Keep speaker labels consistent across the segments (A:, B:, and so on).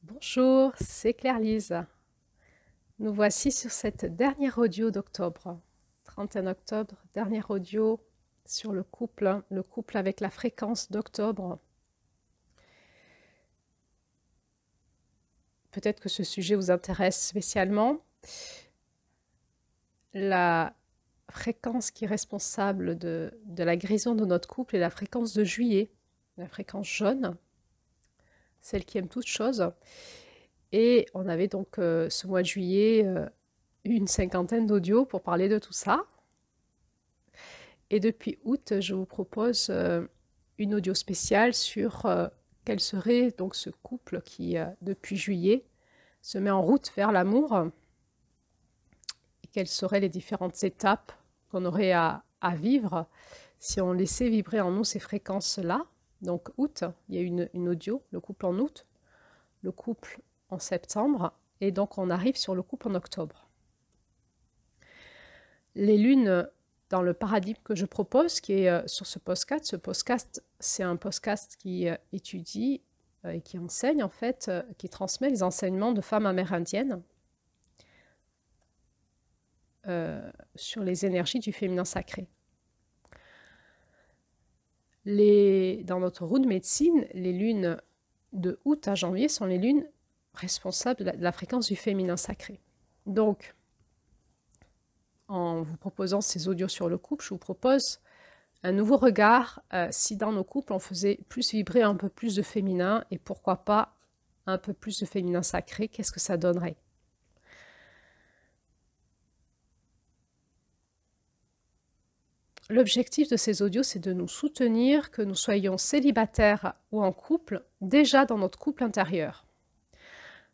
A: Bonjour, c'est Claire-Lise. Nous voici sur cette dernière audio d'octobre, 31 octobre, dernière audio sur le couple avec la fréquence d'octobre. Peut-être que ce sujet vous intéresse spécialement. La fréquence qui est responsable de la guérison de notre couple est la fréquence de juillet, la fréquence jaune, celle qui aime toutes choses. Et on avait donc ce mois de juillet une cinquantaine d'audios pour parler de tout ça. Et depuis août, je vous propose une audio spéciale sur quel serait donc ce couple qui, depuis juillet, se met en route vers l'amour et quelles seraient les différentes étapes qu'on aurait à vivre si on laissait vibrer en nous ces fréquences-là. Donc août, il y a une audio, le couple en août, le couple en septembre, et donc on arrive sur le couple en octobre. Les lunes dans le paradigme que je propose, qui est sur ce podcast. Ce podcast, c'est un podcast qui étudie et qui enseigne, en fait, qui transmet les enseignements de femmes amérindiennes sur les énergies du féminin sacré. Dans notre roue de médecine, les lunes de août à janvier sont les lunes responsables de la fréquence du féminin sacré. Donc, en vous proposant ces audios sur le couple, je vous propose un nouveau regard si dans nos couples on faisait plus vibrer un peu plus de féminin et pourquoi pas un peu plus de féminin sacré, qu'est-ce que ça donnerait? L'objectif de ces audios, c'est de nous soutenir, que nous soyons célibataires ou en couple, déjà dans notre couple intérieur.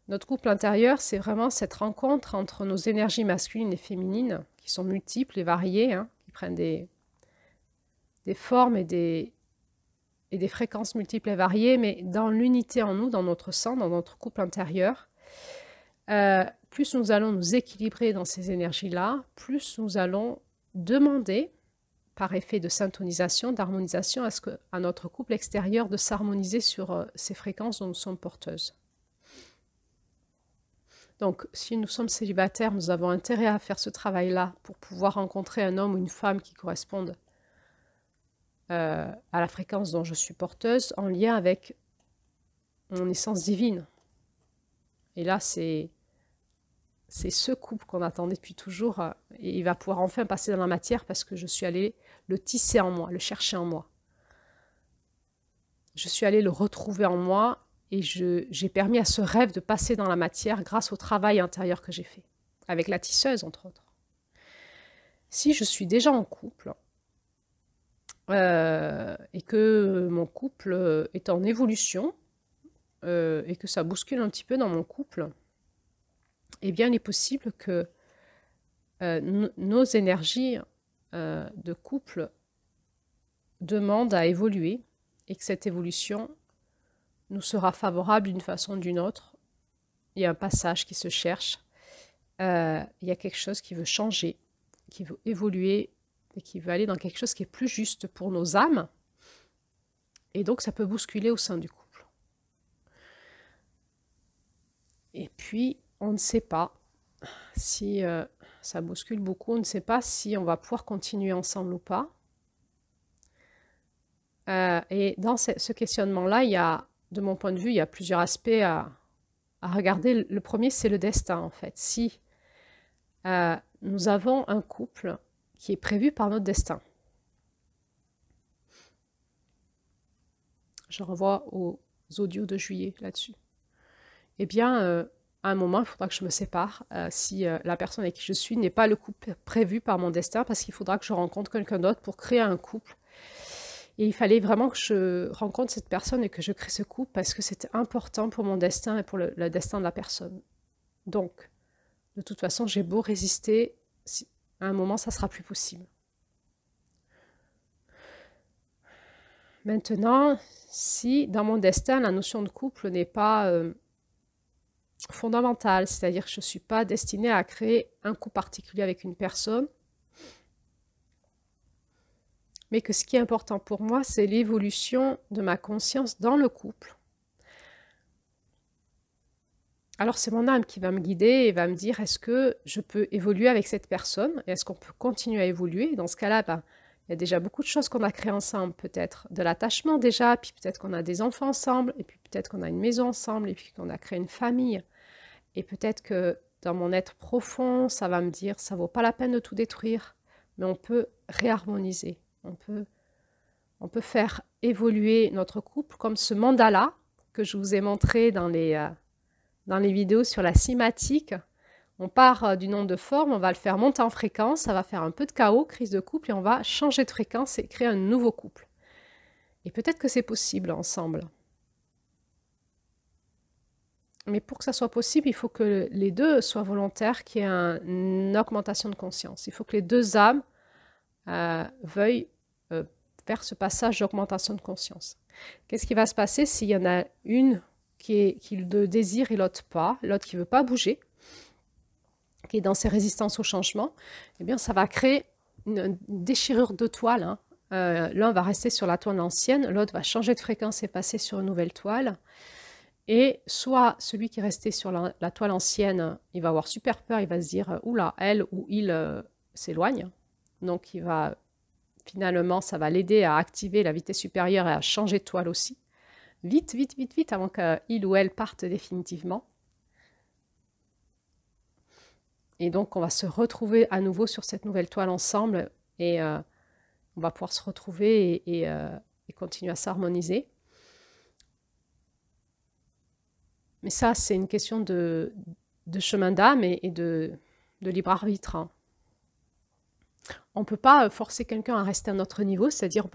A: Notre couple intérieur, c'est vraiment cette rencontre entre nos énergies masculines et féminines, qui sont multiples et variées, qui prennent des formes et des fréquences multiples et variées, mais dans l'unité en nous, dans notre sang, dans notre couple intérieur. Plus nous allons nous équilibrer dans ces énergies-là, plus nous allons demander, par effet de syntonisation, d'harmonisation, à notre couple extérieur de s'harmoniser sur ces fréquences dont nous sommes porteuses. Donc, si nous sommes célibataires, nous avons intérêt à faire ce travail-là pour pouvoir rencontrer un homme ou une femme qui correspondent à la fréquence dont je suis porteuse, en lien avec mon essence divine. Et là, c'est ce couple qu'on attendait depuis toujours, et il va pouvoir enfin passer dans la matière parce que je suis allée le tisser en moi, le chercher en moi. Je suis allée le retrouver en moi et j'ai permis à ce rêve de passer dans la matière grâce au travail intérieur que j'ai fait, avec la tisseuse entre autres. Si je suis déjà en couple et que mon couple est en évolution et que ça bouscule un petit peu dans mon couple, eh bien il est possible que nos énergies de couple demandent à évoluer et que cette évolution nous sera favorable d'une façon ou d'une autre. Il y a un passage qui se cherche, il y a quelque chose qui veut changer, qui veut évoluer et qui veut aller dans quelque chose qui est plus juste pour nos âmes. Et donc ça peut bousculer au sein du couple. Et puis on ne sait pas si ça bouscule beaucoup, on ne sait pas si on va pouvoir continuer ensemble ou pas. Et dans ce questionnement-là, il y a, de mon point de vue, il y a plusieurs aspects à regarder. Le premier, c'est le destin, en fait. Si nous avons un couple qui est prévu par notre destin, je renvoie aux audios de juillet là-dessus, eh bien, à un moment, il faudra que je me sépare si la personne avec qui je suis n'est pas le couple prévu par mon destin, parce qu'il faudra que je rencontre quelqu'un d'autre pour créer un couple. Et il fallait vraiment que je rencontre cette personne et que je crée ce couple parce que c'était important pour mon destin et pour le destin de la personne. Donc, de toute façon, j'ai beau résister, à un moment, ça ne sera plus possible. Maintenant, si dans mon destin, la notion de couple n'est pas fondamentale, c'est-à-dire que je ne suis pas destinée à créer un couple particulier avec une personne, mais que ce qui est important pour moi, c'est l'évolution de ma conscience dans le couple. alors c'est mon âme qui va me guider et va me dire est-ce que je peux évoluer avec cette personne? Est-ce qu'on peut continuer à évoluer? Dans ce cas-là, ben, il y a déjà beaucoup de choses qu'on a créées ensemble, peut-être de l'attachement déjà, puis peut-être qu'on a des enfants ensemble, et puis peut-être qu'on a une maison ensemble, et puis qu'on a créé une famille. Et peut-être que dans mon être profond, ça va me dire ça vaut pas la peine de tout détruire, mais on peut réharmoniser, on peut faire évoluer notre couple comme ce mandala que je vous ai montré dans les vidéos sur la cymatique. On part d'une onde de forme, on va le faire monter en fréquence, ça va faire un peu de chaos, crise de couple, et on va changer de fréquence et créer un nouveau couple. Et peut-être que c'est possible ensemble. Mais pour que ça soit possible, il faut que les deux soient volontaires, qu'il y ait une augmentation de conscience. Il faut que les deux âmes veuillent faire ce passage d'augmentation de conscience. Qu'est-ce qui va se passer s'il y en a une qui le désire et l'autre pas, l'autre qui ne veut pas bouger, qui est dans ses résistances au changement? Eh bien, ça va créer une déchirure de toile. Hein. L'un va rester sur la toile ancienne, l'autre va changer de fréquence et passer sur une nouvelle toile. Et soit celui qui est resté sur la toile ancienne, il va avoir super peur, il va se dire « Oula, elle ou il s'éloigne ». Donc, finalement, ça va l'aider à activer la vitesse supérieure et à changer de toile aussi. Vite, vite, vite, vite, avant qu'il ou elle parte définitivement. Et donc, on va se retrouver à nouveau sur cette nouvelle toile ensemble et on va pouvoir se retrouver et continuer à s'harmoniser. Mais ça, c'est une question de chemin d'âme et de libre arbitre. Hein. On ne peut pas forcer quelqu'un à rester à notre niveau, c'est-à-dire on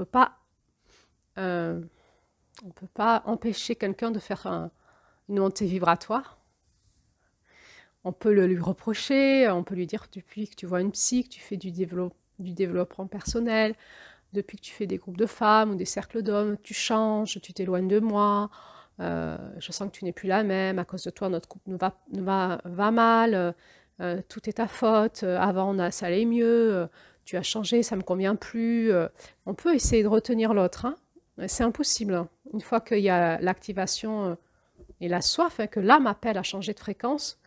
A: ne peut pas empêcher quelqu'un de faire une montée vibratoire. On peut le lui reprocher, on peut lui dire depuis que tu vois une psy, que tu fais du développement personnel, depuis que tu fais des groupes de femmes ou des cercles d'hommes, tu changes, tu t'éloignes de moi, je sens que tu n'es plus la même, à cause de toi notre couple va mal, tout est ta faute, avant ça allait mieux, tu as changé, ça ne me convient plus. On peut essayer de retenir l'autre, hein. C'est impossible. Hein. Une fois qu'il y a l'activation et la soif, hein, que l'âme appelle à changer de fréquence,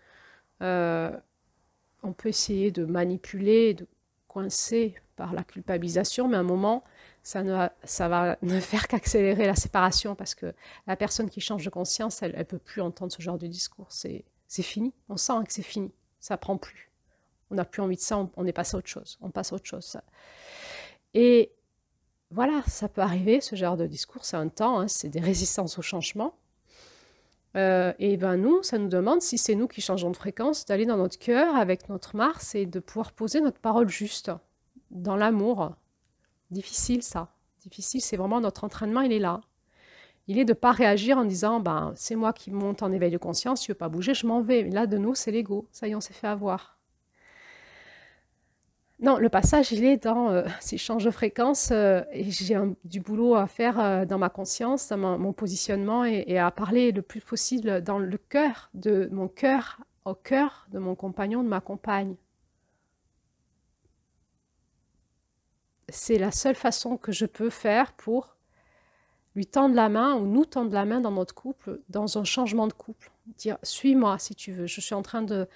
A: on peut essayer de manipuler, de coincer par la culpabilisation, mais à un moment, ça va ne faire qu'accélérer la séparation parce que la personne qui change de conscience, elle ne peut plus entendre ce genre de discours. C'est fini. On sent que c'est fini. Ça ne prend plus. On n'a plus envie de ça. On est passé à autre chose. On passe à autre chose. Et voilà, ça peut arriver, ce genre de discours. C'est un temps. Hein, c'est des résistances au changement. Et ben nous, ça nous demande, si c'est nous qui changeons de fréquence, d'aller dans notre cœur avec notre Mars et de pouvoir poser notre parole juste dans l'amour. Difficile ça, difficile, c'est vraiment notre entraînement, il est là. Il est de ne pas réagir en disant, ben, c'est moi qui monte en éveil de conscience, tu ne veux pas bouger, je m'en vais. Mais là, de nous, c'est l'ego, ça y est, on s'est fait avoir. Non, le passage, il est dans, si je change de fréquence, et j'ai du boulot à faire dans ma conscience, dans mon positionnement, et à parler le plus possible dans le cœur de mon cœur, au cœur de mon compagnon, de ma compagne. C'est la seule façon que je peux faire pour lui tendre la main, ou nous tendre la main dans notre couple, dans un changement de couple. Dire, suis-moi si tu veux, je suis en train de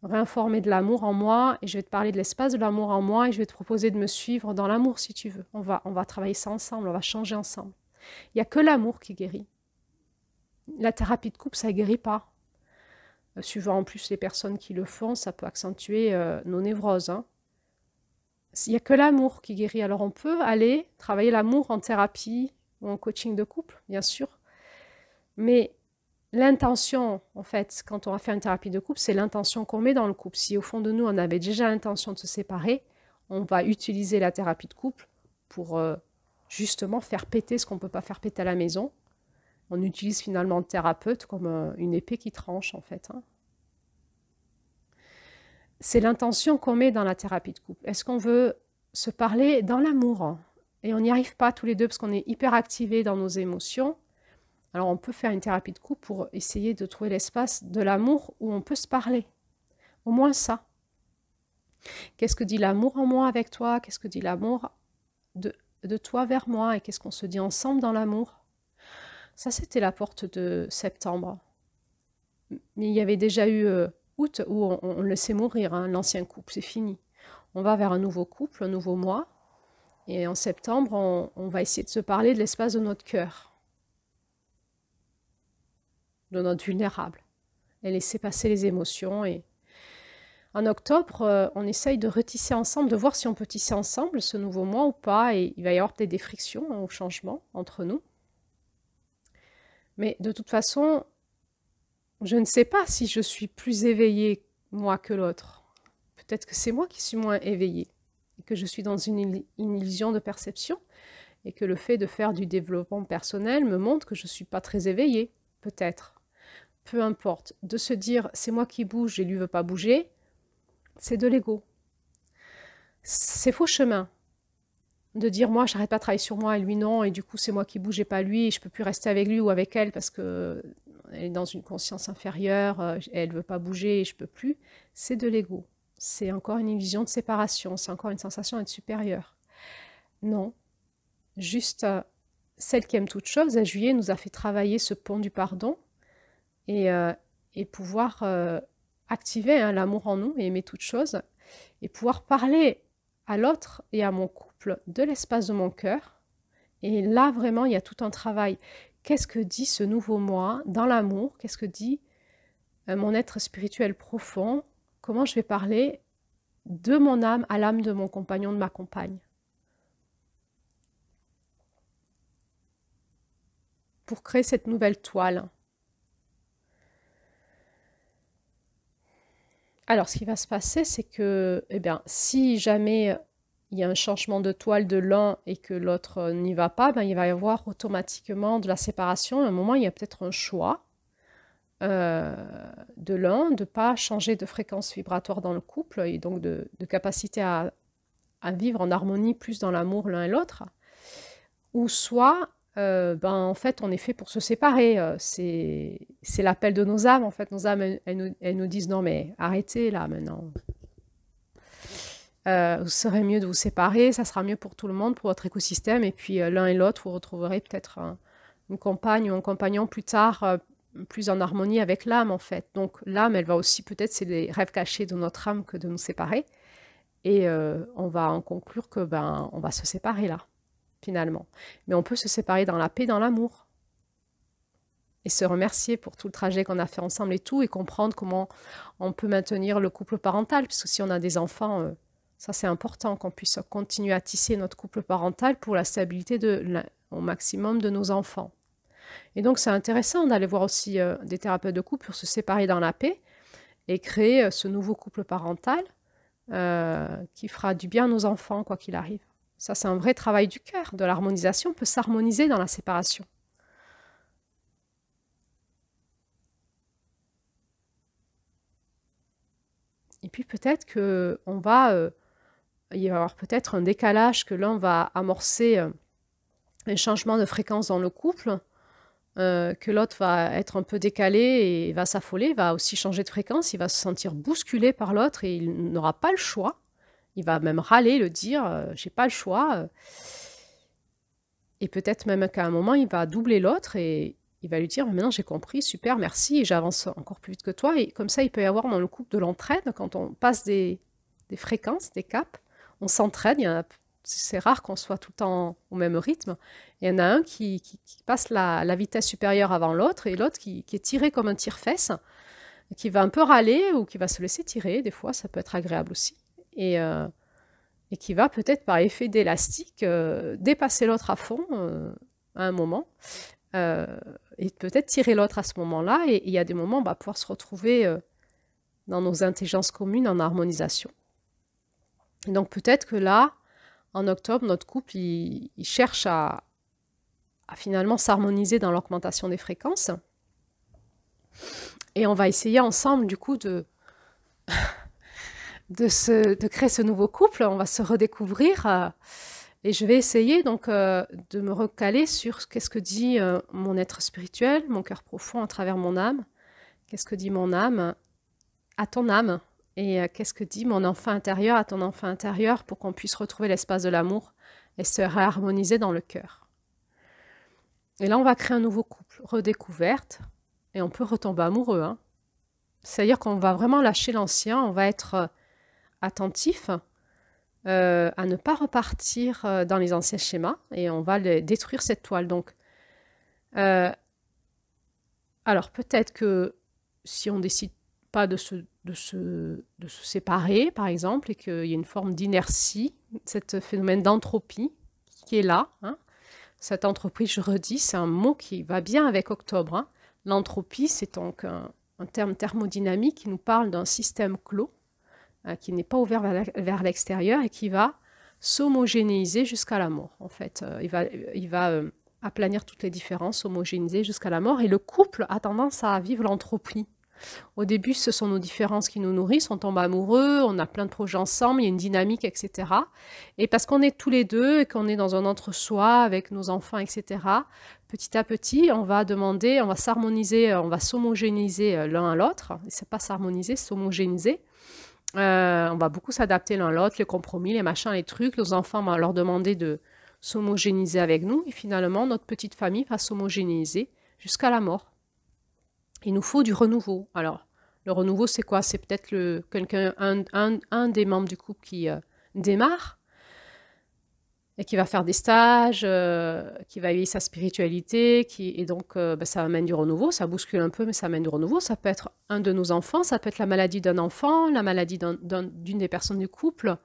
A: réinformer de l'amour en moi et je vais te parler de l'espace de l'amour en moi et je vais te proposer de me suivre dans l'amour si tu veux. On va travailler ça ensemble, on va changer ensemble. Il n'y a que l'amour qui guérit. La thérapie de couple, ça ne guérit pas. Suivant en plus les personnes qui le font, ça peut accentuer nos névroses. Hein. Il n'y a que l'amour qui guérit. Alors on peut aller travailler l'amour en thérapie ou en coaching de couple, bien sûr. Mais l'intention, en fait, quand on va faire une thérapie de couple, c'est l'intention qu'on met dans le couple. Si au fond de nous, on avait déjà l'intention de se séparer, on va utiliser la thérapie de couple pour justement faire péter ce qu'on ne peut pas faire péter à la maison. On utilise finalement le thérapeute comme une épée qui tranche, en fait. Hein. C'est l'intention qu'on met dans la thérapie de couple. Est-ce qu'on veut se parler dans l'amour? Et on n'y arrive pas tous les deux parce qu'on est hyper activés dans nos émotions. Alors on peut faire une thérapie de couple pour essayer de trouver l'espace de l'amour où on peut se parler. Au moins ça. Qu'est-ce que dit l'amour en moi avec toi? Qu'est-ce que dit l'amour de toi vers moi? Et qu'est-ce qu'on se dit ensemble dans l'amour? Ça, c'était la porte de septembre. Mais il y avait déjà eu août où on le laissait mourir, hein, l'ancien couple, c'est fini. On va vers un nouveau couple, un nouveau mois. Et en septembre, on va essayer de se parler de l'espace de notre cœur, de notre vulnérable, et laisser passer les émotions. Et en octobre, on essaye de retisser ensemble, de voir si on peut tisser ensemble ce nouveau mois ou pas. Et il va y avoir peut-être des frictions, hein, au changement entre nous. Mais de toute façon, je ne sais pas si je suis plus éveillée, moi, que l'autre. Peut-être que c'est moi qui suis moins éveillée, et que je suis dans une illusion de perception, et que le fait de faire du développement personnel me montre que je ne suis pas très éveillée, peut-être. Peu importe. De se dire, c'est moi qui bouge et lui veut pas bouger, c'est de l'ego. C'est faux chemin. De dire, moi, j'arrête pas de travailler sur moi et lui non, et du coup, c'est moi qui bouge et pas lui, et je peux plus rester avec lui ou avec elle parce que elle est dans une conscience inférieure, elle veut pas bouger et je peux plus. C'est de l'ego. C'est encore une illusion de séparation, c'est encore une sensation d'être supérieure. Non, juste celle qui aime toute chose, à Juillet, nous a fait travailler ce pont du pardon et, euh, et pouvoir activer, hein, l'amour en nous et aimer toute chose et pouvoir parler à l'autre et à mon couple de l'espace de mon cœur. Et là, vraiment, il y a tout un travail. Qu'est-ce que dit ce nouveau moi dans l'amour? Qu'est-ce que dit mon être spirituel profond? Comment je vais parler de mon âme à l'âme de mon compagnon, de ma compagne? Pour créer cette nouvelle toile. Alors, ce qui va se passer, c'est que, eh bien, si jamais il y a un changement de toile de l'un et que l'autre n'y va pas, ben, il va y avoir automatiquement de la séparation. À un moment, il y a peut-être un choix euh, de l'un de ne pas changer de fréquence vibratoire dans le couple et donc de capacité à vivre en harmonie plus dans l'amour l'un et l'autre. Ou soit, ben, en fait, on est fait pour se séparer. C'est l'appel de nos âmes. En fait, nos âmes, elles nous disent non, mais arrêtez là maintenant. Vous serait mieux de vous séparer, ça sera mieux pour tout le monde, pour votre écosystème. Et puis l'un et l'autre, vous retrouverez peut-être une compagne ou un compagnon plus tard, plus en harmonie avec l'âme en fait. Donc l'âme, elle va aussi peut-être, c'est les rêves cachés de notre âme que de nous séparer. Et on va en conclure que ben on va se séparer là, finalement. Mais on peut se séparer dans la paix, dans l'amour. Et se remercier pour tout le trajet qu'on a fait ensemble et tout, et comprendre comment on peut maintenir le couple parental, puisque si on a des enfants, ça c'est important qu'on puisse continuer à tisser notre couple parental pour la stabilité au maximum de nos enfants. Et donc c'est intéressant d'aller voir aussi des thérapeutes de couple pour se séparer dans la paix et créer ce nouveau couple parental qui fera du bien à nos enfants, quoi qu'il arrive. Ça, c'est un vrai travail du cœur. De l'harmonisation peut s'harmoniser dans la séparation. Et puis peut-être qu'il va y avoir peut-être un décalage, que l'un va amorcer un changement de fréquence dans le couple, que l'autre va être un peu décalé et va s'affoler, va aussi changer de fréquence, il va se sentir bousculé par l'autre et il n'aura pas le choix. Il va même râler, le dire, j'ai pas le choix. Et peut-être même qu'à un moment, il va doubler l'autre et il va lui dire, maintenant j'ai compris, super, merci, et j'avance encore plus vite que toi. Et comme ça, il peut y avoir dans le couple de l'entraide, quand on passe des fréquences, des caps, on s'entraide, c'est rare qu'on soit tout le temps au même rythme. Il y en a un qui passe la vitesse supérieure avant l'autre et l'autre qui est tiré comme un tire-fesse, qui va un peu râler ou qui va se laisser tirer. Des fois, ça peut être agréable aussi. Et qui va peut-être par effet d'élastique dépasser l'autre à fond à un moment et peut-être tirer l'autre à ce moment-là. Et il y a des moments, on va pouvoir se retrouver dans nos intelligences communes en harmonisation. Et donc peut-être que là, en octobre, notre couple, il cherche à finalement s'harmoniser dans l'augmentation des fréquences. Et on va essayer ensemble, du coup, de créer ce nouveau couple. On va se redécouvrir. Et je vais essayer donc de me recaler sur qu'est-ce que dit mon être spirituel, mon cœur profond à travers mon âme. Qu'est-ce que dit mon âme à ton âme? Et qu'est-ce que dit mon enfant intérieur à ton enfant intérieur pour qu'on puisse retrouver l'espace de l'amour et se réharmoniser dans le cœur. Et là, on va créer un nouveau couple, redécouverte. Et on peut retomber amoureux, hein. C'est-à-dire qu'on va vraiment lâcher l'ancien, on va être attentif à ne pas repartir dans les anciens schémas et on va détruire cette toile. Donc, euh, alors peut-être que si on décide pas de se séparer, par exemple, et qu'il y a une forme d'inertie, ce phénomène d'entropie qui est là, hein. Cette entropie, je redis, c'est un mot qui va bien avec octobre, hein. L'entropie, c'est donc un terme thermodynamique qui nous parle d'un système clos, qui n'est pas ouvert vers l'extérieur et qui va s'homogénéiser jusqu'à la mort. En fait, il va aplanir toutes les différences, homogénéiser jusqu'à la mort. Et le couple a tendance à vivre l'entropie. Au début, ce sont nos différences qui nous nourrissent, on tombe amoureux, on a plein de projets ensemble, il y a une dynamique, etc. Et parce qu'on est tous les deux et qu'on est dans un entre-soi avec nos enfants, etc., petit à petit, on va demander, on va s'harmoniser, on va s'homogénéiser l'un à l'autre. Et c'est pas s'harmoniser, c'est s'homogénéiser. On va beaucoup s'adapter l'un à l'autre, les compromis, les machins, les trucs. Nos enfants, on va leur demander de s'homogénéiser avec nous. Et finalement, notre petite famille va s'homogénéiser jusqu'à la mort. Il nous faut du renouveau. Alors, le renouveau, c'est quoi? C'est peut-être un des membres du couple qui démarre et qui va faire des stages, qui va éveiller sa spiritualité, et donc ça amène du renouveau, ça bouscule un peu, mais ça amène du renouveau. Ça peut être un de nos enfants, ça peut être la maladie d'un enfant, la maladie d'une des personnes du couple,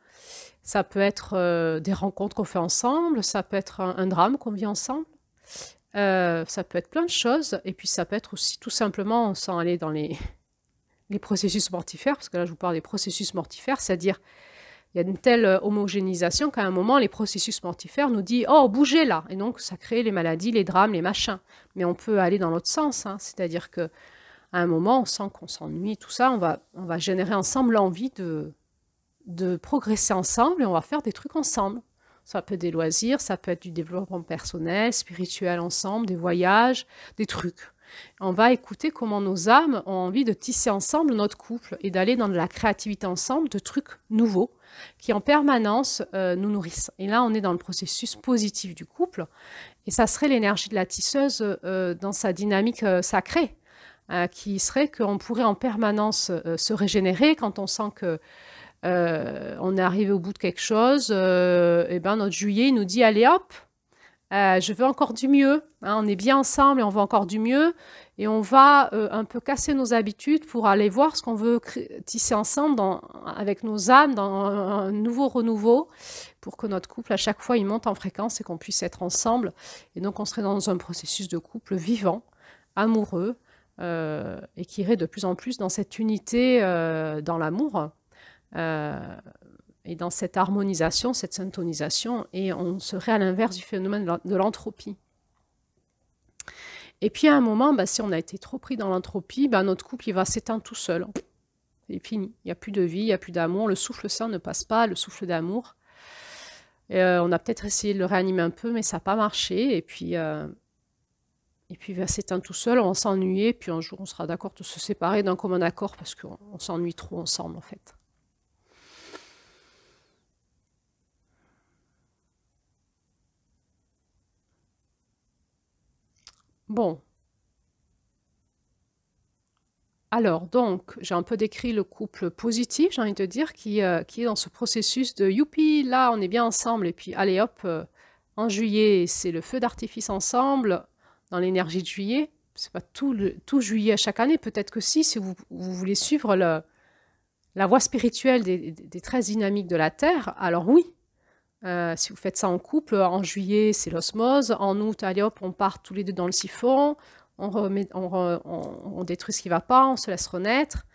A: ça peut être des rencontres qu'on fait ensemble, ça peut être un drame qu'on vit ensemble. Ça peut être plein de choses, et puis ça peut être aussi tout simplement, sans aller dans les processus mortifères, parce que là je vous parle des processus mortifères, c'est-à-dire il y a une telle homogénéisation qu'à un moment les processus mortifères nous disent oh bougez là, et donc ça crée les maladies, les drames, les machins. Mais on peut aller dans l'autre sens, hein. C'est-à-dire que à un moment on sent qu'on s'ennuie, tout ça, on va générer ensemble l'envie de progresser ensemble et on va faire des trucs ensemble. Ça peut être des loisirs, ça peut être du développement personnel, spirituel ensemble, des voyages, des trucs. On va écouter comment nos âmes ont envie de tisser ensemble notre couple et d'aller dans de la créativité ensemble, de trucs nouveaux qui en permanence nous nourrissent. Et là, on est dans le processus positif du couple et ça serait l'énergie de la tisseuse dans sa dynamique sacrée, qui serait qu'on pourrait en permanence se régénérer quand on sent que on est arrivé au bout de quelque chose, et ben notre juillet il nous dit allez hop, je veux encore du mieux, hein, on est bien ensemble et on veut encore du mieux et on va un peu casser nos habitudes pour aller voir ce qu'on veut tisser ensemble avec nos âmes dans un nouveau renouveau pour que notre couple à chaque fois il monte en fréquence et qu'on puisse être ensemble et donc on serait dans un processus de couple vivant, amoureux et qui irait de plus en plus dans cette unité dans l'amour. Et dans cette harmonisation, cette syntonisation, et on serait à l'inverse du phénomène de l'entropie. Et puis à un moment, si on a été trop pris dans l'entropie, notre couple il va s'éteindre tout seul. C'est fini, il n'y a plus de vie, il n'y a plus d'amour, le souffle sain ne passe pas, le souffle d'amour. On a peut-être essayé de le réanimer un peu, mais ça n'a pas marché, et puis il va s'éteindre tout seul, on va s'ennuyer, puis un jour on sera d'accord de se séparer d'un commun accord parce qu'on s'ennuie trop ensemble en fait. Bon, alors donc, j'ai un peu décrit le couple positif, j'ai envie de te dire, qui est dans ce processus de youpi, là on est bien ensemble, et puis allez hop, en juillet, c'est le feu d'artifice ensemble, dans l'énergie de juillet. C'est pas tout juillet à chaque année, peut-être que si vous voulez suivre la voie spirituelle des 13 dynamiques de la Terre, alors oui. Si vous faites ça en couple, en juillet, c'est l'osmose. En août, allez hop, on part tous les deux dans le siphon. On détruit ce qui ne va pas, on se laisse renaître.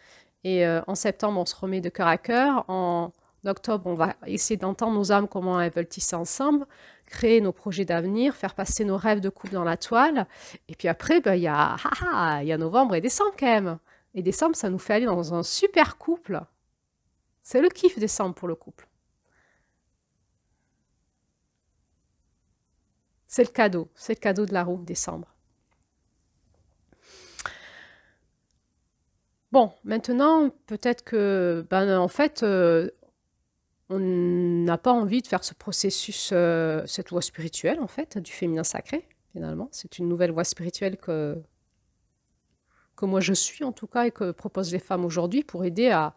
A: Et en septembre, on se remet de cœur à cœur. En octobre, on va essayer d'entendre nos âmes, comment elles veulent tisser ensemble, créer nos projets d'avenir, faire passer nos rêves de couple dans la toile. Et puis après, il y a novembre et décembre quand même. Et décembre, ça nous fait aller dans un super couple. C'est le kiff décembre pour le couple. C'est le cadeau de la roue, décembre. Bon, maintenant, peut-être que, en fait, on n'a pas envie de faire ce processus, cette voie spirituelle, en fait, du féminin sacré, finalement. C'est une nouvelle voie spirituelle que que moi je suis en tout cas et que proposent les femmes aujourd'hui pour aider à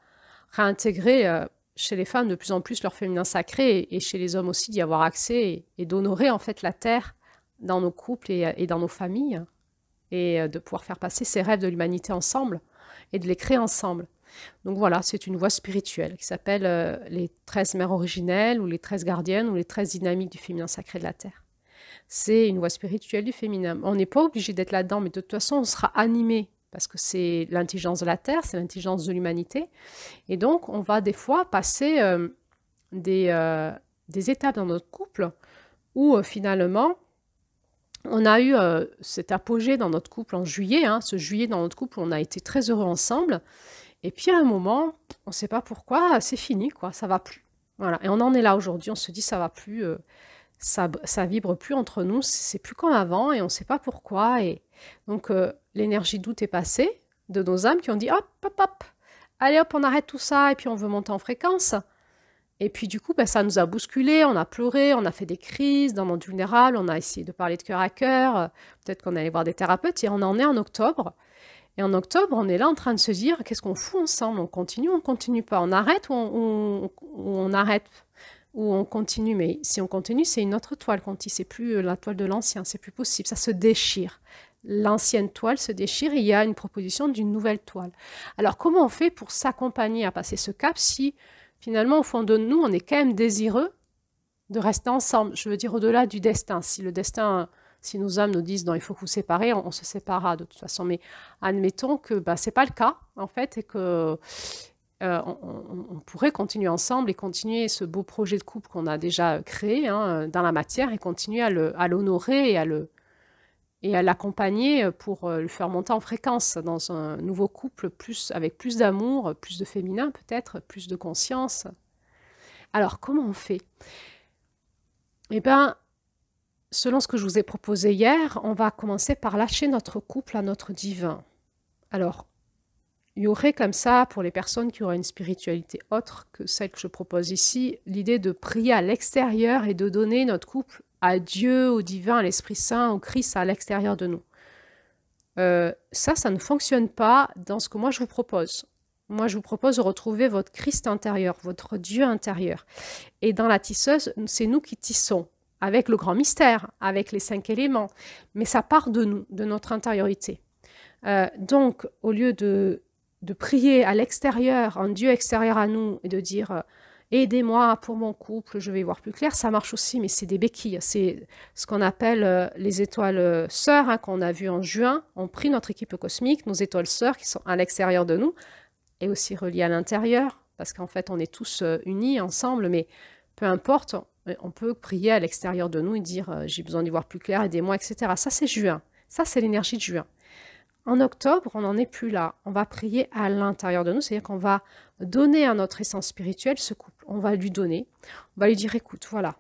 A: réintégrer chez les femmes de plus en plus leur féminin sacré et chez les hommes aussi d'y avoir accès et d'honorer en fait la terre dans nos couples et dans nos familles et de pouvoir faire passer ces rêves de l'humanité ensemble et de les créer ensemble. Donc voilà, c'est une voie spirituelle qui s'appelle les 13 mères originelles ou les 13 gardiennes ou les 13 dynamiques du féminin sacré de la terre. C'est une voie spirituelle du féminin. On n'est pas obligé d'être là-dedans, mais de toute façon, on sera animé parce que c'est l'intelligence de la terre, c'est l'intelligence de l'humanité. Et donc, on va des fois passer des étapes dans notre couple où finalement, on a eu cet apogée dans notre couple en juillet. Ce juillet dans notre couple, on a été très heureux ensemble. Et puis à un moment, on ne sait pas pourquoi, c'est fini, quoi, ça va plus. Voilà. Et on en est là aujourd'hui, on se dit ça va plus, ça vibre plus entre nous, c'est plus comme avant et on ne sait pas pourquoi. Et donc l'énergie doute est passée de nos âmes qui ont dit hop, hop, hop, allez hop, on arrête tout ça et puis on veut monter en fréquence. Et puis du coup, ça nous a bousculé, on a pleuré, on a fait des crises dans le monde vulnérable, on a essayé de parler de cœur à cœur, peut-être qu'on allait voir des thérapeutes et on en est en octobre. Et en octobre, on est là en train de se dire qu'est-ce qu'on fout ensemble? On continue ou on continue pas? On arrête ou on arrête? Ou on continue? Mais si on continue, c'est une autre toile qu'on tisse, c'est plus la toile de l'ancien, c'est plus possible, ça se déchire. L'ancienne toile se déchire et il y a une proposition d'une nouvelle toile. Alors comment on fait pour s'accompagner à passer ce cap si finalement au fond de nous, on est quand même désireux de rester ensemble? Je veux dire au-delà du destin. Si le destin... Si nos âmes nous disent non, il faut vous séparer, on se séparera de toute façon. Mais admettons que ce n'est pas le cas, en fait, et que on pourrait continuer ensemble et continuer ce beau projet de couple qu'on a déjà créé dans la matière et continuer à l'honorer et à l'accompagner pour le faire monter en fréquence dans un nouveau couple avec plus d'amour, plus de féminin peut-être, plus de conscience. Alors, comment on fait? Eh bien, selon ce que je vous ai proposé hier, on va commencer par lâcher notre couple à notre divin. Alors, il y aurait comme ça, pour les personnes qui auraient une spiritualité autre que celle que je propose ici, l'idée de prier à l'extérieur et de donner notre couple à Dieu, au divin, à l'Esprit Saint, au Christ à l'extérieur de nous. Ça ne fonctionne pas dans ce que moi je vous propose. Moi, je vous propose de retrouver votre Christ intérieur, votre Dieu intérieur. Et dans la tisseuse, c'est nous qui tissons, avec le grand mystère, avec les 5 éléments. Mais ça part de nous, de notre intériorité. Donc, au lieu de prier à l'extérieur, un Dieu extérieur à nous, et de dire « aidez-moi pour mon couple, je vais y voir plus clair », ça marche aussi, mais c'est des béquilles. C'est ce qu'on appelle les étoiles sœurs, qu'on a vu en juin. On prie notre équipe cosmique, nos étoiles sœurs qui sont à l'extérieur de nous, et aussi reliées à l'intérieur, parce qu'en fait, on est tous unis ensemble, mais peu importe, on peut prier à l'extérieur de nous et dire j'ai besoin d'y voir plus clair, aidez-moi, etc. Ça, c'est juin. Ça, c'est l'énergie de juin. En octobre, on n'en est plus là. On va prier à l'intérieur de nous, c'est-à-dire qu'on va donner à notre essence spirituelle ce couple. On va lui donner, on va lui dire écoute, voilà,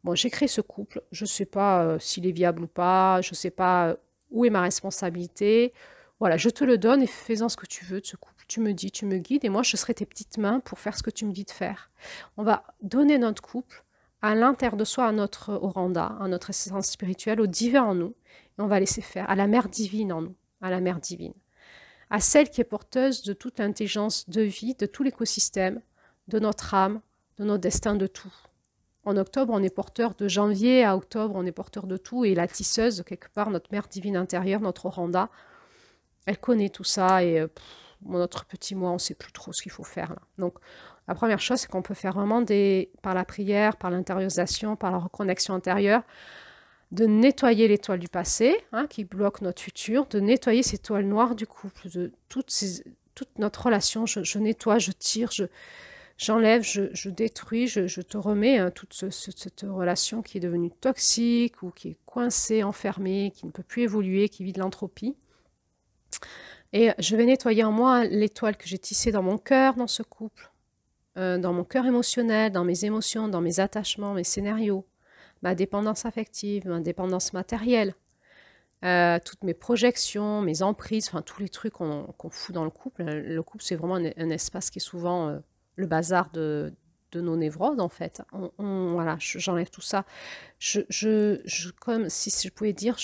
A: bon, j'ai créé ce couple, je ne sais pas s'il est viable ou pas, je ne sais pas où est ma responsabilité. Voilà, je te le donne et fais-en ce que tu veux de ce couple. Tu me dis, tu me guides et moi, je serai tes petites mains pour faire ce que tu me dis de faire. On va donner notre couple à l'intérieur de soi, à notre Oranda, à notre essence spirituelle, au divin en nous. Et on va laisser faire, à la mère divine en nous, à la mère divine, à celle qui est porteuse de toute l'intelligence de vie, de tout l'écosystème, de notre âme, de notre destin, de tout. En octobre, on est porteur de janvier à octobre, on est porteur de tout. Et la tisseuse, quelque part, notre mère divine intérieure, notre Oranda, elle connaît tout ça et notre petit moi, on ne sait plus trop ce qu'il faut faire là. Donc, la première chose, c'est qu'on peut faire vraiment par la prière, par l'intériorisation, par la reconnexion intérieure, de nettoyer les toiles du passé qui bloquent notre futur, de nettoyer ces toiles noires du couple, de toute notre relation. Je nettoie, je tire, j'enlève, je détruis, je te remets toute cette relation qui est devenue toxique ou qui est coincée, enfermée, qui ne peut plus évoluer, qui vit de l'entropie. Et je vais nettoyer en moi les toiles que j'ai tissées dans mon cœur, dans ce couple, dans mon cœur émotionnel, dans mes émotions, dans mes attachements, mes scénarios, ma dépendance affective, ma dépendance matérielle, toutes mes projections, mes emprises, enfin tous les trucs qu'on fout dans le couple. Le couple, c'est vraiment un espace qui est souvent le bazar de nos névroses, en fait. Voilà, j'enlève tout ça. Comme si je pouvais dire,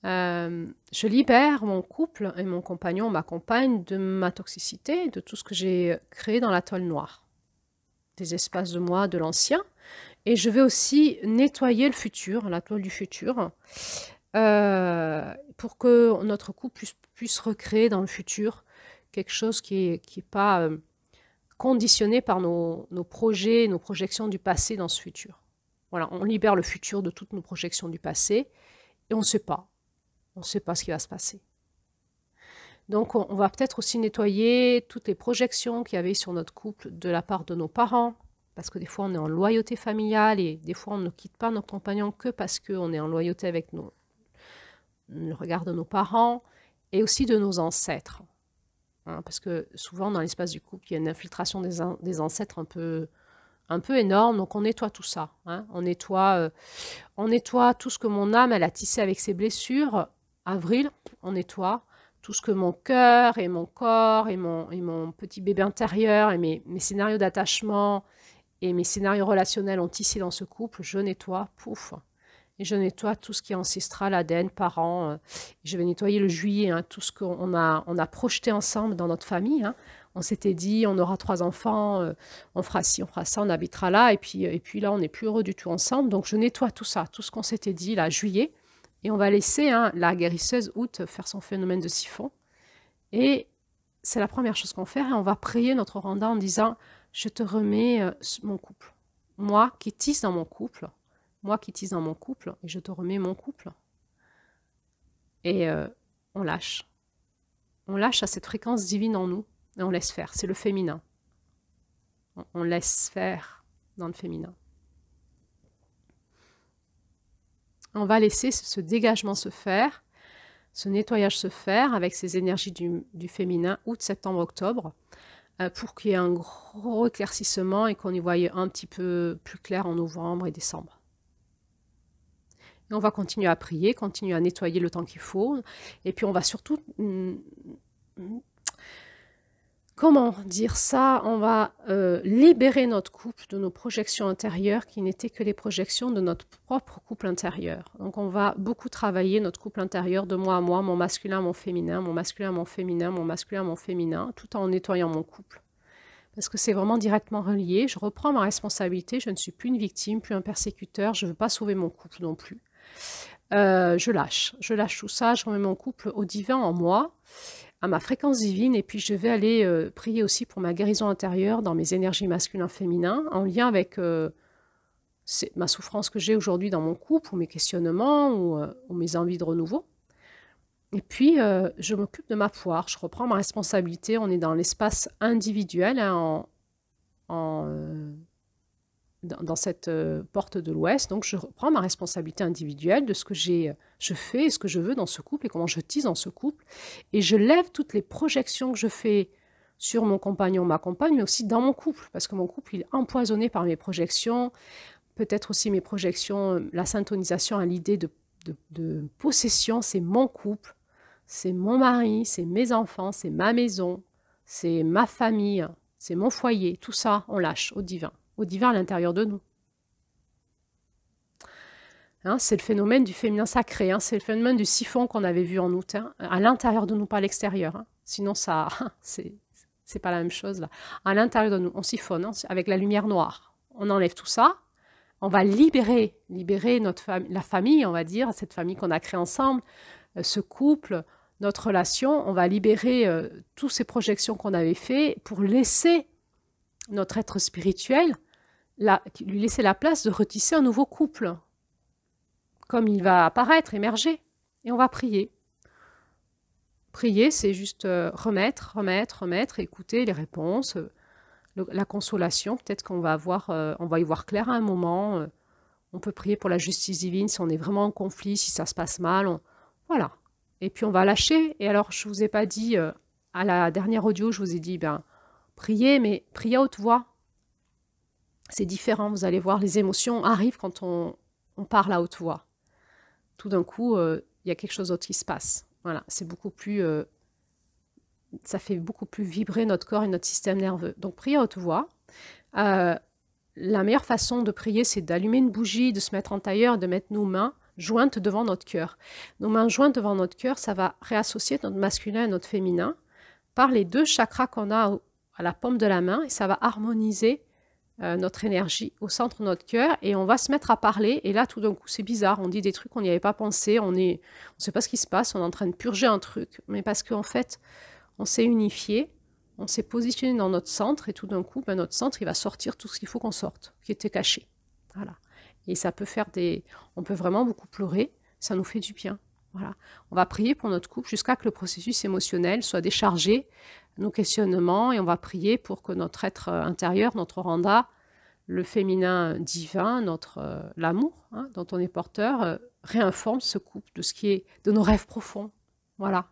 A: Je libère mon couple et mon compagnon, ma compagne, de ma toxicité, de tout ce que j'ai créé dans la toile noire, des espaces de moi, de l'ancien. Et je vais aussi nettoyer le futur, la toile du futur, pour que notre couple puisse recréer dans le futur quelque chose qui est pas conditionné par nos projets, nos projections du passé dans ce futur. Voilà, on libère le futur de toutes nos projections du passé et on ne sait pas. On ne sait pas ce qui va se passer. Donc, on va peut-être aussi nettoyer toutes les projections qu'il y avait sur notre couple de la part de nos parents, parce que des fois, on est en loyauté familiale et des fois, on ne quitte pas notre compagnon que parce qu'on est en loyauté avec le regard de nos parents et aussi de nos ancêtres. Hein, parce que souvent, dans l'espace du couple, il y a une infiltration des ancêtres un peu énorme, donc on nettoie tout ça. Hein. On nettoie tout ce que mon âme, elle a tissé avec ses blessures. Avril, on nettoie tout ce que mon cœur et mon corps et mon petit bébé intérieur et mes scénarios d'attachement et mes scénarios relationnels ont tissé dans ce couple, je nettoie, pouf. Et je nettoie tout ce qui est ancestral, ADN, parents. Je vais nettoyer le juillet, hein, tout ce qu'on a projeté ensemble dans notre famille. Hein. On s'était dit, on aura 3 enfants, on fera ci, on fera ça, on habitera là. Et puis là, on n'est plus heureux du tout ensemble. Donc, je nettoie tout ça, tout ce qu'on s'était dit, là, juillet. Et on va laisser la guérisseuse août faire son phénomène de siphon. Et c'est la première chose qu'on fait. Et on va prier notre Randa en disant, je te remets mon couple. Moi qui tisse dans mon couple. Moi qui tisse dans mon couple, et je te remets mon couple. Et on lâche. On lâche à cette fréquence divine en nous, et on laisse faire. C'est le féminin. On laisse faire dans le féminin. On va laisser ce dégagement se faire, ce nettoyage se faire avec ces énergies du féminin, août, septembre, octobre, pour qu'il y ait un gros éclaircissement et qu'on y voie un petit peu plus clair en novembre et décembre. Et on va continuer à prier, continuer à nettoyer le temps qu'il faut. Et puis on va surtout, comment dire ça, on va libérer notre couple de nos projections intérieures qui n'étaient que les projections de notre propre couple intérieur. Donc on va beaucoup travailler notre couple intérieur de moi à moi, mon masculin, mon féminin, mon masculin, mon féminin, mon masculin, mon féminin, tout en nettoyant mon couple. Parce que c'est vraiment directement relié. Je reprends ma responsabilité, je ne suis plus une victime, plus un persécuteur, je ne veux pas sauver mon couple non plus. Je lâche tout ça, je remets mon couple au divin en moi, à ma fréquence divine, et puis je vais aller prier aussi pour ma guérison intérieure dans mes énergies masculin-féminin, en lien avec ma souffrance que j'ai aujourd'hui dans mon couple, ou mes questionnements, ou mes envies de renouveau. Et puis, je m'occupe de ma poire, je reprends ma responsabilité, on est dans l'espace individuel, hein, dans cette porte de l'Ouest. Donc, je reprends ma responsabilité individuelle de ce que je fais et ce que je veux dans ce couple et comment je tisse dans ce couple. Et je lève toutes les projections que je fais sur mon compagnon, ma compagne, mais aussi dans mon couple, parce que mon couple, il est empoisonné par mes projections, peut-être aussi mes projections, la syntonisation à l'idée de possession, c'est mon couple, c'est mon mari, c'est mes enfants, c'est ma maison, c'est ma famille, c'est mon foyer, tout ça, on lâche au divin à l'intérieur de nous. Hein, c'est le phénomène du féminin sacré, hein, c'est le phénomène du siphon qu'on avait vu en août, hein, à l'intérieur de nous, pas à l'extérieur. Hein. Sinon, ça, c'est pas la même chose. Là. À l'intérieur de nous, on siphonne hein, avec la lumière noire. On enlève tout ça, on va libérer la famille, on va dire, cette famille qu'on a créée ensemble, ce couple, notre relation, on va libérer toutes ces projections qu'on avait faites pour laisser notre être spirituel lui laisser la place de retisser un nouveau couple, comme il va apparaître, émerger. Et on va prier. Prier, c'est juste remettre, écouter les réponses, la consolation. Peut-être qu'on va on va y voir clair à un moment. On peut prier pour la justice divine si on est vraiment en conflit, si ça se passe mal. Voilà. Et puis on va lâcher. Et alors, je ne vous ai pas dit, à la dernière audio, je vous ai dit, priez, mais priez à haute voix. C'est différent, vous allez voir, les émotions arrivent quand on parle à haute voix. Tout d'un coup, il y a quelque chose d'autre qui se passe. Voilà, c'est beaucoup plus... ça fait beaucoup plus vibrer notre corps et notre système nerveux. Donc, priez à haute voix. La meilleure façon de prier, c'est d'allumer une bougie, de se mettre en tailleur, de mettre nos mains jointes devant notre cœur. Nos mains jointes devant notre cœur, ça va réassocier notre masculin et notre féminin par les 2 chakras qu'on a à la paume de la main, et ça va harmoniser notre énergie au centre de notre cœur, et on va se mettre à parler, et là tout d'un coup c'est bizarre, on dit des trucs qu'on n'y avait pas pensé, on ne sait pas ce qui se passe, on est en train de purger un truc, mais parce qu'en fait on s'est unifié, on s'est positionné dans notre centre, et tout d'un coup notre centre il va sortir tout ce qu'il faut qu'on sorte, qui était caché. Voilà. Et ça peut faire on peut vraiment beaucoup pleurer, ça nous fait du bien. Voilà. On va prier pour notre couple jusqu'à ce que le processus émotionnel soit déchargé, nos questionnements, et on va prier pour que notre être intérieur, notre Randa, le féminin divin, l'amour dont on est porteur, réinforme ce couple de ce qui est de nos rêves profonds. Voilà.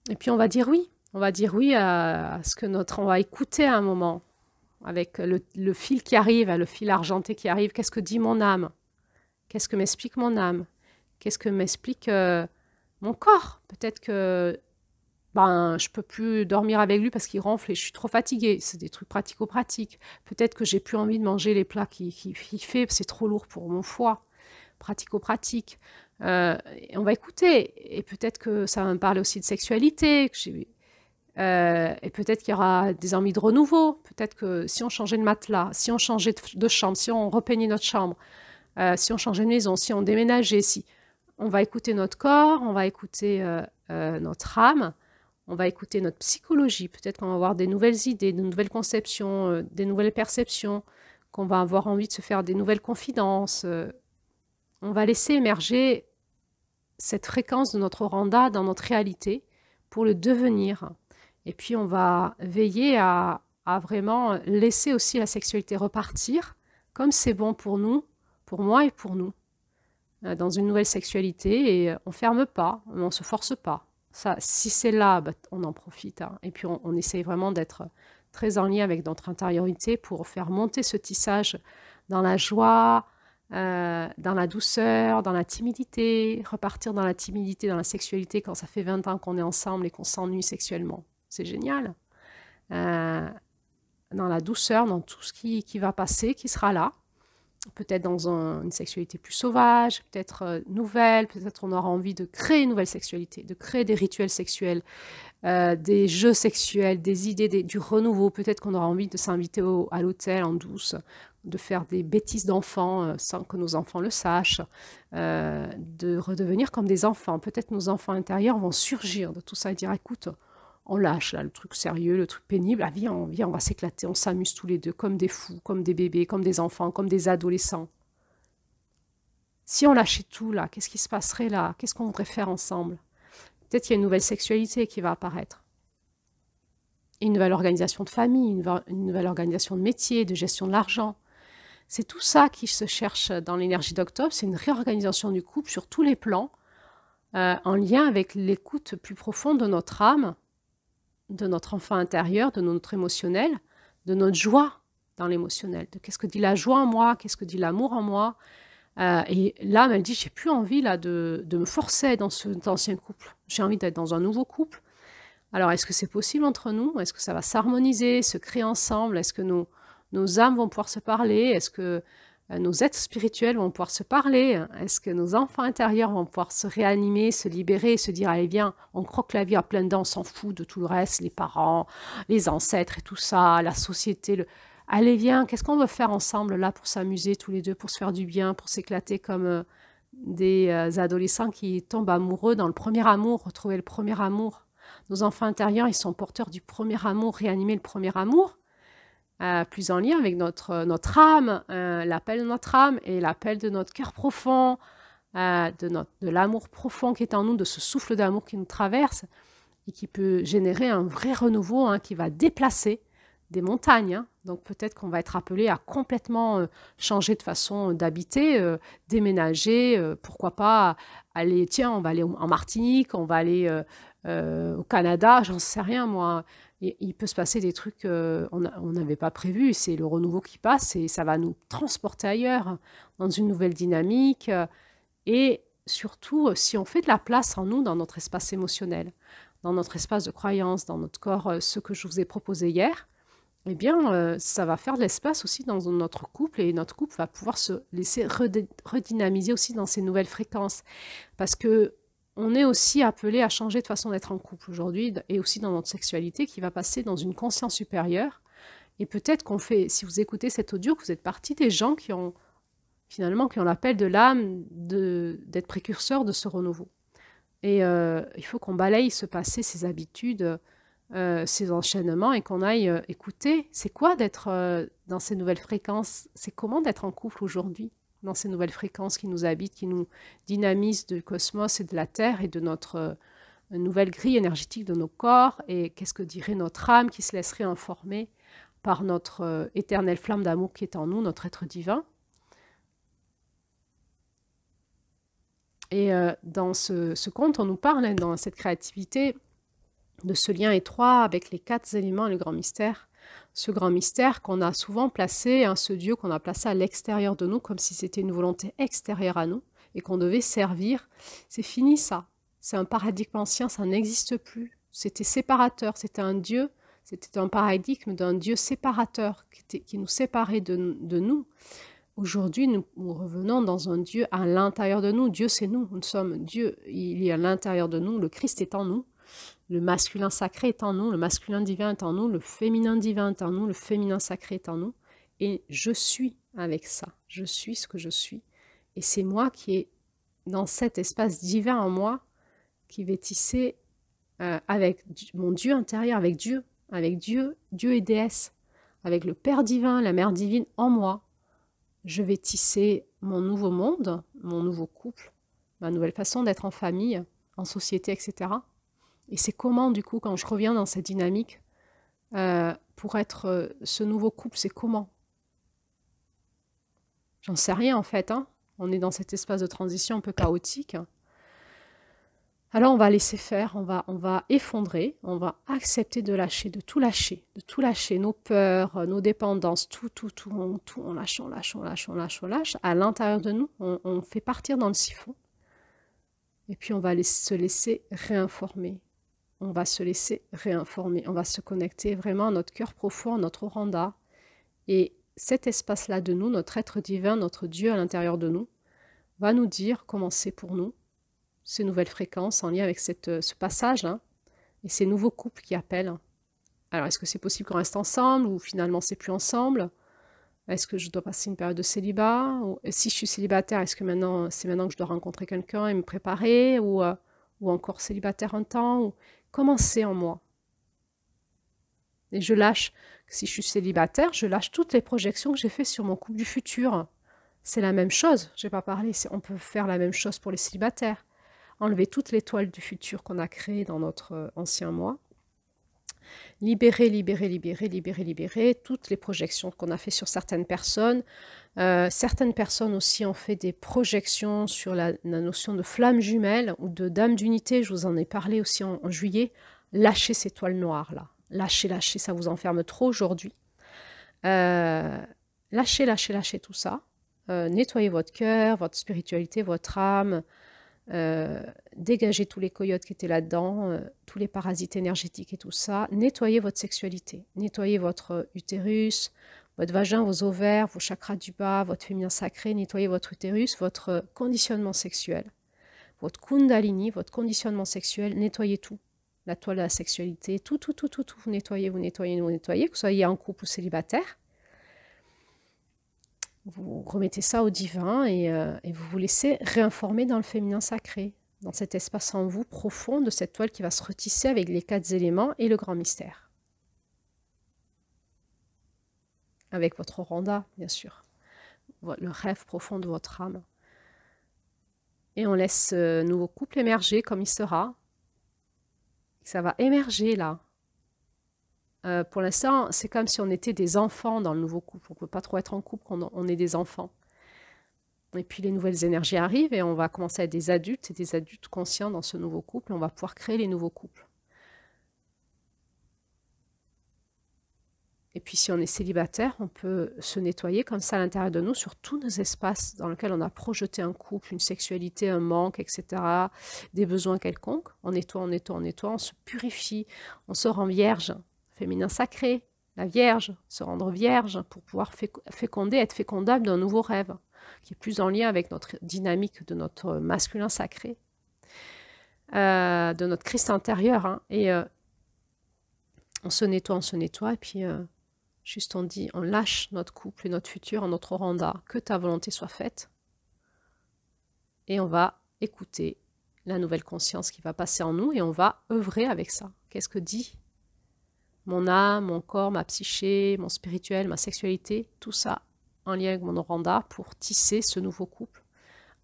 A: Et puis on va dire oui. On va dire oui à ce que on va écouter à un moment, avec le fil qui arrive, le fil argenté qui arrive. Qu'est-ce que dit mon âme? Qu'est-ce que m'explique mon âme? Qu'est-ce que m'explique mon corps? Peut-être que je peux plus dormir avec lui parce qu'il ronfle et je suis trop fatiguée. C'est des trucs pratico-pratiques. Peut-être que j'ai plus envie de manger les plats qu'il fait, c'est trop lourd pour mon foie. Pratico-pratique. On va écouter. Et peut-être que ça va me parler aussi de sexualité. Et peut-être qu'il y aura des envies de renouveau. Peut-être que si on changeait de matelas, si on changeait de chambre, si on repeignait notre chambre, si on changeait de maison, si on déménageait, on va écouter notre corps, on va écouter notre âme, on va écouter notre psychologie. Peut-être qu'on va avoir des nouvelles idées, de nouvelles conceptions, des nouvelles perceptions, qu'on va avoir envie de se faire des nouvelles confidences. On va laisser émerger cette fréquence de notre Randa dans notre réalité pour le devenir. Et puis on va veiller à vraiment laisser aussi la sexualité repartir, comme c'est bon pour nous, pour moi et pour nous, dans une nouvelle sexualité, et on ne ferme pas, on ne se force pas. Ça, si c'est là, on en profite. Et puis on essaye vraiment d'être très en lien avec notre intériorité pour faire monter ce tissage dans la joie, dans la douceur, dans la timidité, repartir dans la timidité, dans la sexualité quand ça fait 20 ans qu'on est ensemble et qu'on s'ennuie sexuellement. C'est génial. Dans la douceur, dans tout ce qui va passer, qui sera là. Peut-être dans une sexualité plus sauvage, peut-être nouvelle, peut-être on aura envie de créer une nouvelle sexualité, de créer des rituels sexuels, des jeux sexuels, des idées, du renouveau. Peut-être qu'on aura envie de s'inviter à l'hôtel en douce, de faire des bêtises d'enfants sans que nos enfants le sachent, de redevenir comme des enfants. Peut-être nos enfants intérieurs vont surgir de tout ça et dire, écoute, on lâche là, le truc sérieux, le truc pénible, ah, viens, on va s'éclater, on s'amuse tous les deux comme des fous, comme des bébés, comme des enfants, comme des adolescents. Si on lâchait tout là, qu'est-ce qui se passerait là? Qu'est-ce qu'on voudrait faire ensemble? Peut-être qu'il y a une nouvelle sexualité qui va apparaître. Une nouvelle organisation de famille, une nouvelle organisation de métier, de gestion de l'argent. C'est tout ça qui se cherche dans l'énergie d'octobre, c'est une réorganisation du couple sur tous les plans, en lien avec l'écoute plus profonde de notre âme, de notre enfant intérieur, de notre émotionnel, de notre joie dans l'émotionnel, de qu'est-ce que dit la joie en moi, qu'est-ce que dit l'amour en moi. Et l'âme, elle dit, j'ai plus envie là de me forcer dans cet ancien couple. J'ai envie d'être dans un nouveau couple. Alors, est-ce que c'est possible entre nous? Est-ce que ça va s'harmoniser, se créer ensemble? Est-ce que nos âmes vont pouvoir se parler? Est-ce que nos êtres spirituels vont pouvoir se parler? Est-ce que nos enfants intérieurs vont pouvoir se réanimer, se libérer, se dire, allez viens, on croque la vie à pleines dents, on s'en fout de tout le reste, les parents, les ancêtres et tout ça, la société, allez viens, qu'est-ce qu'on veut faire ensemble là pour s'amuser tous les deux, pour se faire du bien, pour s'éclater comme des adolescents qui tombent amoureux dans le premier amour, retrouver le premier amour. Nos enfants intérieurs, ils sont porteurs du premier amour, réanimer le premier amour, plus en lien avec notre âme, l'appel de notre âme et l'appel de notre cœur profond, de l'amour profond qui est en nous, de ce souffle d'amour qui nous traverse et qui peut générer un vrai renouveau qui va déplacer des montagnes. Donc peut-être qu'on va être appelé à complètement changer de façon d'habiter, déménager, pourquoi pas aller, tiens, on va aller en Martinique, on va aller au Canada, j'en sais rien moi. Il peut se passer des trucs on n'avait pas prévu, c'est le renouveau qui passe et ça va nous transporter ailleurs, dans une nouvelle dynamique. Et surtout, si on fait de la place en nous, dans notre espace émotionnel, dans notre espace de croyance, dans notre corps, ce que je vous ai proposé hier, eh bien, ça va faire de l'espace aussi dans notre couple et notre couple va pouvoir se laisser redynamiser aussi dans ces nouvelles fréquences. Parce que on est aussi appelé à changer de façon d'être en couple aujourd'hui et aussi dans notre sexualité qui va passer dans une conscience supérieure. Et peut-être qu'on fait, si vous écoutez cet audio, que vous êtes partie des gens qui ont finalement qui ont l'appel de l'âme d'être précurseurs de ce renouveau. Et il faut qu'on balaye ce passé, ces habitudes, ces enchaînements et qu'on aille écouter. C'est quoi d'être dans ces nouvelles fréquences? C'est comment d'être en couple aujourd'hui dans ces nouvelles fréquences qui nous habitent, qui nous dynamisent du cosmos et de la Terre et de notre nouvelle grille énergétique de nos corps? Et qu'est-ce que dirait notre âme qui se laisserait informer par notre éternelle flamme d'amour qui est en nous, notre être divin? Et dans ce conte, on nous parle, hein, dans cette créativité, de ce lien étroit avec les 4 éléments et le grand mystère. Ce grand mystère qu'on a souvent placé, hein, ce Dieu qu'on a placé à l'extérieur de nous, comme si c'était une volonté extérieure à nous, et qu'on devait servir. C'est fini ça. C'est un paradigme ancien, ça n'existe plus. C'était séparateur, c'était un Dieu, c'était un paradigme d'un Dieu séparateur, qui nous séparait de nous. Aujourd'hui, nous revenons dans un Dieu à l'intérieur de nous. Dieu, c'est nous. Nous sommes Dieu. Il est à l'intérieur de nous. Le Christ est en nous. Le masculin sacré est en nous. Le masculin divin est en nous. Le féminin divin est en nous. Le féminin sacré est en nous. Et je suis avec ça. Je suis ce que je suis. Et c'est moi qui est dans cet espace divin en moi qui vais tisser avec mon Dieu intérieur, avec Dieu, Dieu et déesse, avec le Père divin, la Mère divine en moi. Je vais tisser mon nouveau monde, mon nouveau couple, ma nouvelle façon d'être en famille, en société, etc. Et c'est comment, du coup, quand je reviens dans cette dynamique, pour être ce nouveau couple, c'est comment? J'en sais rien, en fait. Hein. On est dans cet espace de transition un peu chaotique. Alors, on va laisser faire, on va effondrer, on va accepter de lâcher, de tout lâcher, nos peurs, nos dépendances, tout, on lâche, on lâche, on lâche, on lâche, on lâche. À l'intérieur de nous, on fait partir dans le siphon. Et puis, on va se laisser réinformer. On va se laisser réinformer. On va se connecter vraiment à notre cœur profond, à notre Oranda. Et cet espace-là de nous, notre être divin, notre Dieu à l'intérieur de nous, va nous dire comment c'est pour nous, ces nouvelles fréquences en lien avec ce passage, hein, et ces nouveaux couples qui appellent. Alors, est-ce que c'est possible qu'on reste ensemble ou finalement c'est plus ensemble? Est-ce que je dois passer une période de célibat? Ou si je suis célibataire, est-ce que c'est maintenant que je dois rencontrer quelqu'un et me préparer? Ou encore célibataire un temps? Comment c'est en moi? Et je lâche, si je suis célibataire, je lâche toutes les projections que j'ai faites sur mon couple du futur. C'est la même chose, je n'ai pas parlé, on peut faire la même chose pour les célibataires. Enlever toutes les toiles du futur qu'on a créées dans notre ancien moi. Libérer, libérer, libérer, libérer, libérer toutes les projections qu'on a fait sur certaines personnes. Certaines personnes aussi ont fait des projections sur la notion de flamme jumelle ou de dame d'unité. Je vous en ai parlé aussi en juillet. Lâchez ces toiles noires là. Lâchez, lâchez, ça vous enferme trop aujourd'hui. Lâchez, lâchez, lâchez tout ça. Nettoyez votre cœur, votre spiritualité, votre âme. Dégagez tous les coyotes qui étaient là-dedans, tous les parasites énergétiques et tout ça. Nettoyez votre sexualité, nettoyez votre utérus, votre vagin, vos ovaires, vos chakras du bas, votre féminin sacré, nettoyez votre utérus, votre conditionnement sexuel, votre kundalini, votre conditionnement sexuel, nettoyez tout. La toile de la sexualité, tout, vous nettoyez, vous nettoyez, vous nettoyez, que vous soyez en couple ou célibataire. Vous remettez ça au divin et vous vous laissez réinformer dans le féminin sacré, dans cet espace en vous profond de cette toile qui va se retisser avec les 4 éléments et le grand mystère. Avec votre Oranda, bien sûr, le rêve profond de votre âme. Et on laisse ce nouveau couple émerger comme il sera. Ça va émerger là. Pour l'instant, c'est comme si on était des enfants dans le nouveau couple. On ne peut pas trop être en couple quand on est des enfants. Et puis les nouvelles énergies arrivent et on va commencer à être des adultes et des adultes conscients dans ce nouveau couple. Et on va pouvoir créer les nouveaux couples. Et puis si on est célibataire, on peut se nettoyer comme ça à l'intérieur de nous sur tous nos espaces dans lesquels on a projeté un couple, une sexualité, un manque, etc., des besoins quelconques. On nettoie, on nettoie, on nettoie, on se purifie, on se rend vierge, féminin sacré, la Vierge, se rendre vierge pour pouvoir féconder, être fécondable d'un nouveau rêve, qui est plus en lien avec notre dynamique de notre masculin sacré, de notre Christ intérieur. Hein. Et on se nettoie, et puis juste on dit, on lâche notre couple et notre futur, notre oranda, que ta volonté soit faite. Et on va écouter la nouvelle conscience qui va passer en nous et on va œuvrer avec ça. Qu'est-ce que dit mon âme, mon corps, ma psyché, mon spirituel, ma sexualité, tout ça en lien avec mon oranda pour tisser ce nouveau couple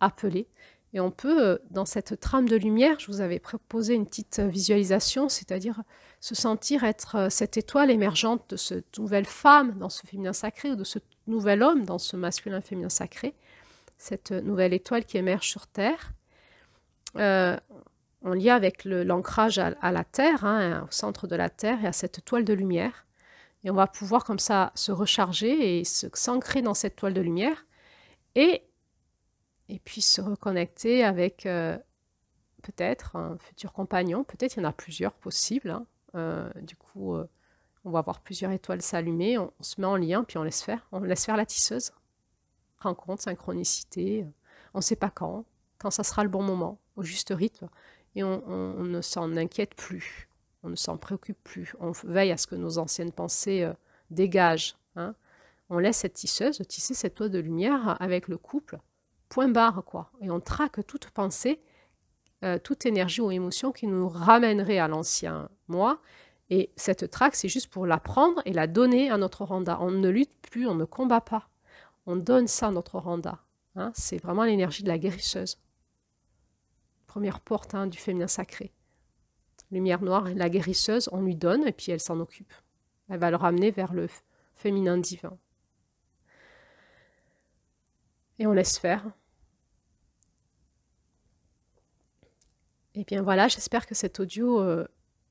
A: appelé. Et on peut, dans cette trame de lumière, je vous avais proposé une petite visualisation, c'est-à-dire se sentir être cette étoile émergente de cette nouvelle femme dans ce féminin sacré ou de ce nouvel homme dans ce masculin féminin sacré, cette nouvelle étoile qui émerge sur Terre, en lien avec l'ancrage à la Terre, hein, au centre de la Terre et à cette toile de lumière. Et on va pouvoir comme ça se recharger et s'ancrer dans cette toile de lumière et puis se reconnecter avec peut-être un futur compagnon. Peut-être il y en a plusieurs possibles. Hein. Du coup, on va voir plusieurs étoiles s'allumer. On se met en lien, puis on laisse faire la tisseuse. Rencontre, synchronicité, on ne sait pas quand ça sera le bon moment, au juste rythme. Et on ne s'en inquiète plus, on ne s'en préoccupe plus. On veille à ce que nos anciennes pensées dégagent. Hein. On laisse cette tisseuse tisser cette toile de lumière avec le couple, point barre, quoi. Et on traque toute pensée, toute énergie ou émotion qui nous ramènerait à l'ancien moi. Et cette traque, c'est juste pour la prendre et la donner à notre oranda. On ne lutte plus, on ne combat pas. On donne ça à notre oranda. Hein. C'est vraiment l'énergie de la guérisseuse. Première porte hein, du féminin sacré. Lumière noire, la guérisseuse, on lui donne et puis elle s'en occupe. Elle va le ramener vers le féminin divin. Et on laisse faire. Et bien voilà, j'espère que cet audio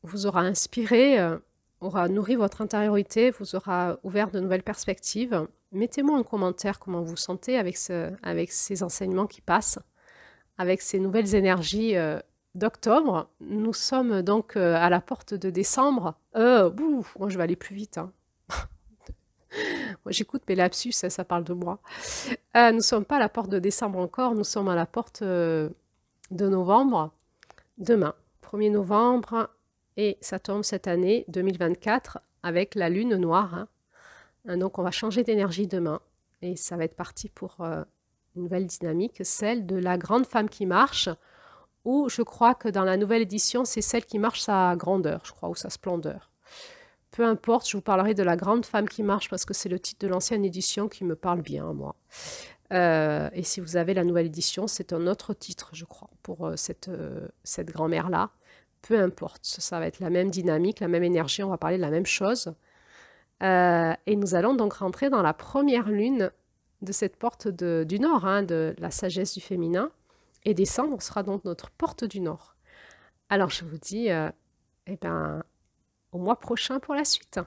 A: vous aura inspiré, aura nourri votre intériorité, vous aura ouvert de nouvelles perspectives. Mettez-moi en commentaire comment vous vous sentez avec ces enseignements qui passent, avec ces nouvelles énergies d'octobre. Nous sommes donc à la porte de décembre. Moi je vais aller plus vite. Hein. Moi j'écoute mes lapsus, ça parle de moi. Nous ne sommes pas à la porte de décembre encore, nous sommes à la porte de novembre. Demain, 1er novembre, et ça tombe cette année 2024 avec la lune noire. Hein. Donc on va changer d'énergie demain et ça va être parti pour une nouvelle dynamique, celle de la grande femme qui marche, ou je crois que dans la nouvelle édition, c'est celle qui marche sa grandeur, je crois, ou sa splendeur. Peu importe, je vous parlerai de la grande femme qui marche parce que c'est le titre de l'ancienne édition qui me parle bien, moi. Et si vous avez la nouvelle édition, c'est un autre titre, je crois, pour cette grand-mère-là. Peu importe, ça va être la même dynamique, la même énergie, on va parler de la même chose. Et nous allons donc rentrer dans la première lune de cette porte du Nord, hein, de la sagesse du féminin. Et décembre sera donc notre porte du Nord. Alors je vous dis, au mois prochain pour la suite.